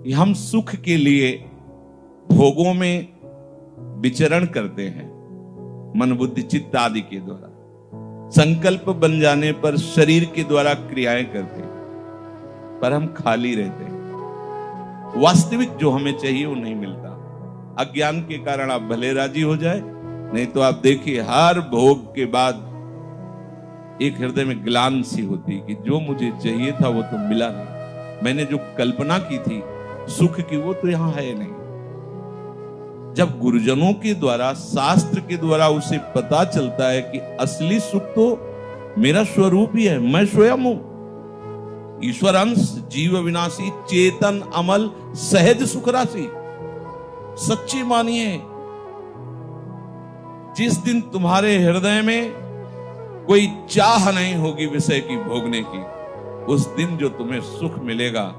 कि हम सुख के लिए भोगों में विचरण करते हैं, मन बुद्धि चित्त आदि के द्वारा। संकल्प बन जाने पर शरीर के द्वारा क्रियाएं करते हैं, पर हम खाली रहते हैं। वास्तविक जो हमें चाहिए वो नहीं मिलता। अज्ञान के कारण आप भले राजी हो जाए, नहीं तो आप देखिए हर भोग के बाद एक हृदय में ग्लानि सी होती कि जो मुझे चाहिए था वो तो मिला नहीं, मैंने जो कल्पना की थी सुख की वो तो यहां है नहीं। जब गुरुजनों के द्वारा, शास्त्र के द्वारा उसे पता चलता है कि असली सुख तो मेरा स्वरूप ही है, मैं स्वयं हूं, ईश्वर अंश, जीव विनाशी, चेतन अमल, सहज सुख राशि। सच्ची मानिए, जिस दिन तुम्हारे हृदय में कोई चाह नहीं होगी विषय की भोगने की, उस दिन जो तुम्हें सुख मिलेगा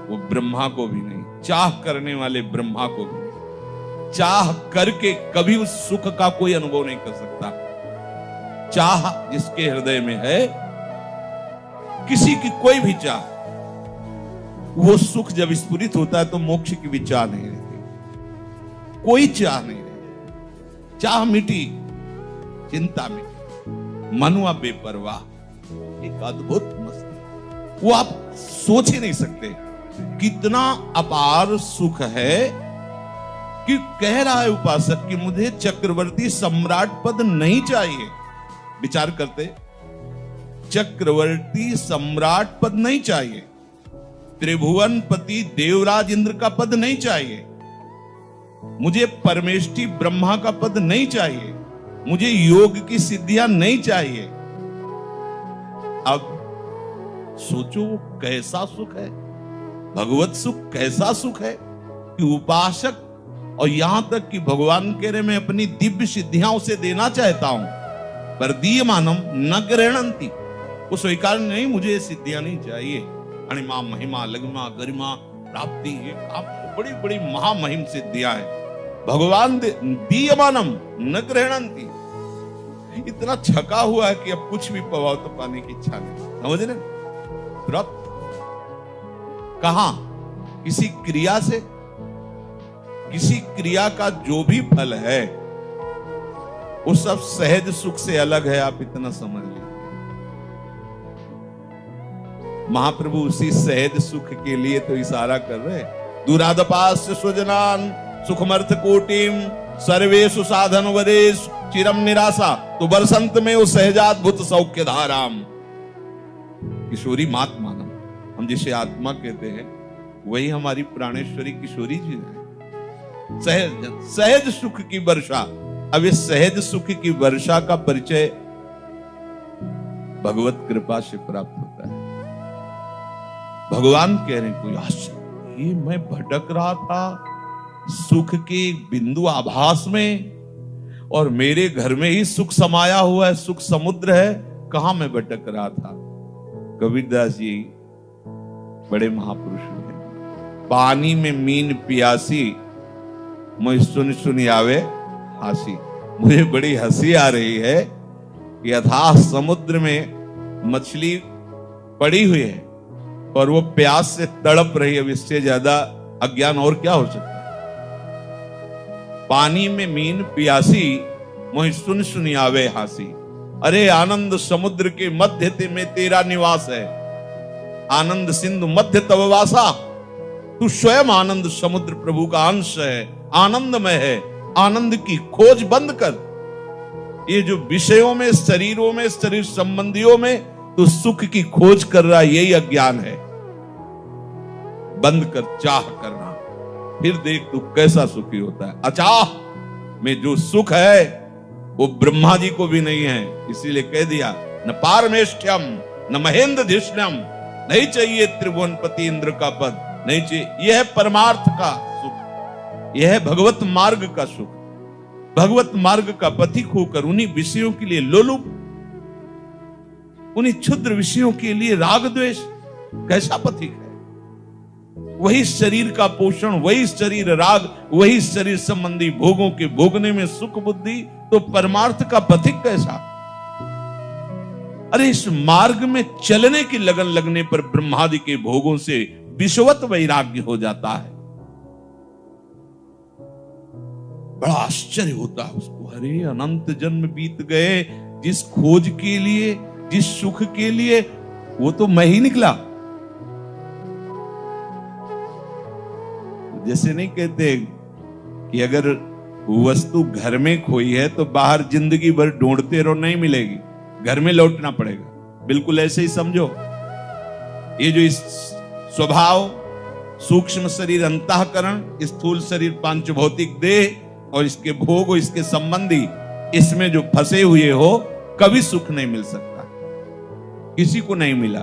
वो ब्रह्मा को भी नहीं, चाह करने वाले ब्रह्मा को भी नहीं। चाह करके कभी उस सुख का कोई अनुभव नहीं कर सकता। चाह जिसके हृदय में है, किसी की कोई भी चाह, वो सुख जब स्फुरित होता है तो मोक्ष की भी चाह नहीं रहती, कोई चाह नहीं रहती। चाह मिटी, चिंता मिटी, मनुआ बेपरवाह, एक अद्भुत मस्ती। वो आप सोच ही नहीं सकते कितना अपार सुख है कि कह रहा है उपासक कि मुझे चक्रवर्ती सम्राट पद नहीं चाहिए। विचार करते, चक्रवर्ती सम्राट पद नहीं चाहिए, त्रिभुवन पति देवराज इंद्र का पद नहीं चाहिए, मुझे परमेष्टि ब्रह्मा का पद नहीं चाहिए, मुझे योग की सिद्धियां नहीं चाहिए। अब सोचो कैसा सुख है, भगवत सुख कैसा सुख है कि उपासक, और यहां तक कि भगवान कह रहे मैं अपनी दिव्य सिद्धियां उसे देना चाहता हूं, पर दीयमानम न गृह्णन्ति, वो स्वीकार नहीं, मुझे सिद्धियां नहीं चाहिए। अणिमा महिमा लघिमा गरिमा प्राप्ति, ये बड़ी बड़ी महामहिम सिद्धियां हैं, भगवान दीयमानम न गृह्णन्ति। इतना छका हुआ है कि अब कुछ भी पवाओ तो पाने की इच्छा नहीं। समझ रहे? प्राप्त कहां? किसी क्रिया से, किसी क्रिया का जो भी फल है वो सब सहज सुख से अलग है, आप इतना समझ लीजिए। महाप्रभु उसी सहज सुख के लिए तो इशारा कर रहे, दुरादपास्य स्वजनान सुखमर्थ कोटिम सर्वेषु साधन वरेश चिरम निराशा, तो बरसंत में वो सहजाद्भुत सौख्य धाराम। किशोरी मात मानम, हम जिसे आत्मा कहते हैं वही हमारी प्राणेश्वरी किशोरी जी है। सहज सहज सुख की वर्षा। अब इस सहज सुख की वर्षा का परिचय भगवत कृपा से प्राप्त होता है। भगवान कह रहे हैं कोई आश्चर्य, ये मैं भटक रहा था सुख के बिंदु आभास में, और मेरे घर में ही सुख समाया हुआ है, सुख समुद्र है, कहां मैं भटक रहा था। कबीरदास जी बड़े महापुरुष हैं। पानी में मीन पियासी, मैं सुन सुन आवे हासी। मुझे बड़ी हंसी आ रही है कि अथाह समुद्र में मछली पड़ी हुई है और वो प्यास से तड़प रही है। इससे ज्यादा अज्ञान और क्या हो सकता है। पानी में मीन पियासी, मोहि सुन सुन आवे हासी। अरे आनंद समुद्र के मध्य में तेरा निवास है, आनंद सिंधु मध्य तव वासा। तू स्वयं आनंद समुद्र प्रभु का अंश है, आनंदमय है। आनंद की खोज बंद कर। ये जो विषयों में, शरीरों में, शरीर संबंधियों में तो सुख की खोज कर रहा, यही अज्ञान है। बंद कर चाह करना, फिर देख तू कैसा सुखी होता है। अचाह में जो सुख है वो ब्रह्मा जी को भी नहीं है, इसीलिए कह दिया न पारमेष्ठ्यम न महेंद्र धिष्ण्यम, नहीं चाहिए त्रिभुवनपति इंद्र का पद, नहीं चाहिए। यह है परमार्थ का सुख, यह है भगवत मार्ग का सुख। भगवत मार्ग का पथिक होकर उन्हीं विषयों के लिए लोलुप, उन्हीं क्षुद्र विषयों के लिए राग द्वेष, कैसा पथिक है। वही शरीर का पोषण, वही शरीर राग, वही शरीर संबंधी भोगों के भोगने में सुख बुद्धि, तो परमार्थ का पथिक कैसा। अरे इस मार्ग में चलने की लगन लगने पर ब्रह्मादि के भोगों से विषवत वैराग्य हो जाता है। बड़ा आश्चर्य होता है उसको, अरे अनंत जन्म बीत गए, जिस खोज के लिए, जिस सुख के लिए, वो तो मैं ही निकला। जैसे नहीं कहते कि अगर वस्तु घर में खोई है तो बाहर जिंदगी भर ढूंढते रहो, नहीं मिलेगी, घर में लौटना पड़ेगा। बिल्कुल ऐसे ही समझो, ये जो इस स्वभाव, सूक्ष्म शरीर अंतःकरण, स्थूल शरीर पांच भौतिक देह और इसके भोग और इसके संबंधी, इसमें जो फंसे हुए हो, कभी सुख नहीं मिल सकता, किसी को नहीं मिला।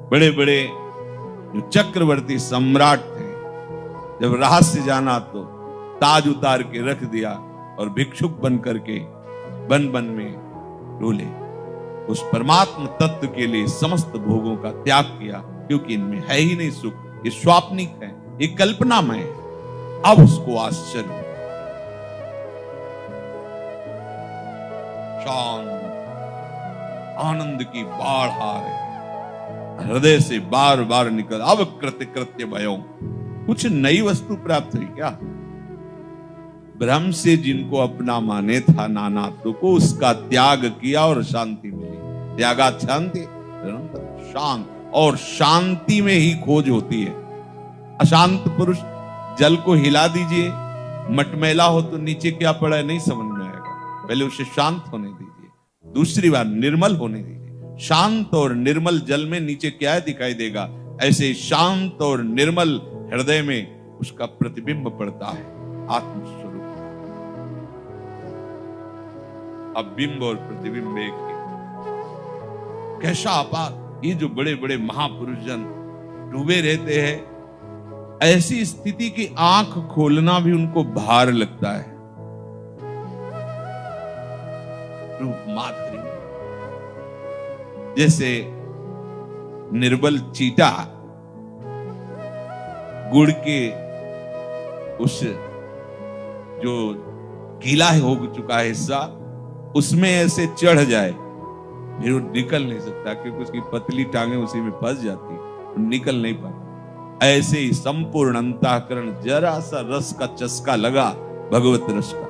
बड़े बड़े जो चक्रवर्ती सम्राट थे, जब रहस्य जाना तो ताज उतार के रख दिया और भिक्षुक बन करके बन बन में डोले। उस परमात्म तत्व के लिए समस्त भोगों का त्याग किया, क्योंकि इनमें है ही नहीं सुख, ये स्वाप्निक है, ये कल्पनामय है। अब उसको आश्चर्य, शांत आनंद की बाढ़ आ रही, हृदय से बार बार निकल, अब कृत्य कृत्य भयो, कुछ नई वस्तु प्राप्त हुई क्या? ब्रह्म से जिनको अपना माने था नानात्व को, उसका त्याग किया और शांति मिली। त्यागात शांति, शांत, और शांति में ही खोज होती है। अशांत पुरुष, जल को हिला दीजिए, मटमैला हो तो नीचे क्या पड़ा है नहीं समझ में आएगा, पहले उसे शांत होने दीजिए, दूसरी बार निर्मल होने दीजिए। शांत और निर्मल जल में नीचे क्या दिखाई देगा, ऐसे शांत और निर्मल हृदय में उसका प्रतिबिंब पड़ता है, आत्मस्वरूप। अब बिंब और प्रतिबिंब एक ही। कैसा अपार, ये जो बड़े बड़े महापुरुष जन डूबे रहते हैं, ऐसी स्थिति की आंख खोलना भी उनको भार लगता है। रूप माधुरी, जैसे निर्बल चीटा गुड़ के उस जो गीला हो चुका है हिस्सा, उसमें ऐसे चढ़ जाए, फिर वो निकल नहीं सकता, क्योंकि उसकी पतली टांगे उसी में फंस जाती, निकल नहीं पाता। ऐसे ही संपूर्ण अंतःकरण, जरा सा रस का चस्का लगा भगवत रस का,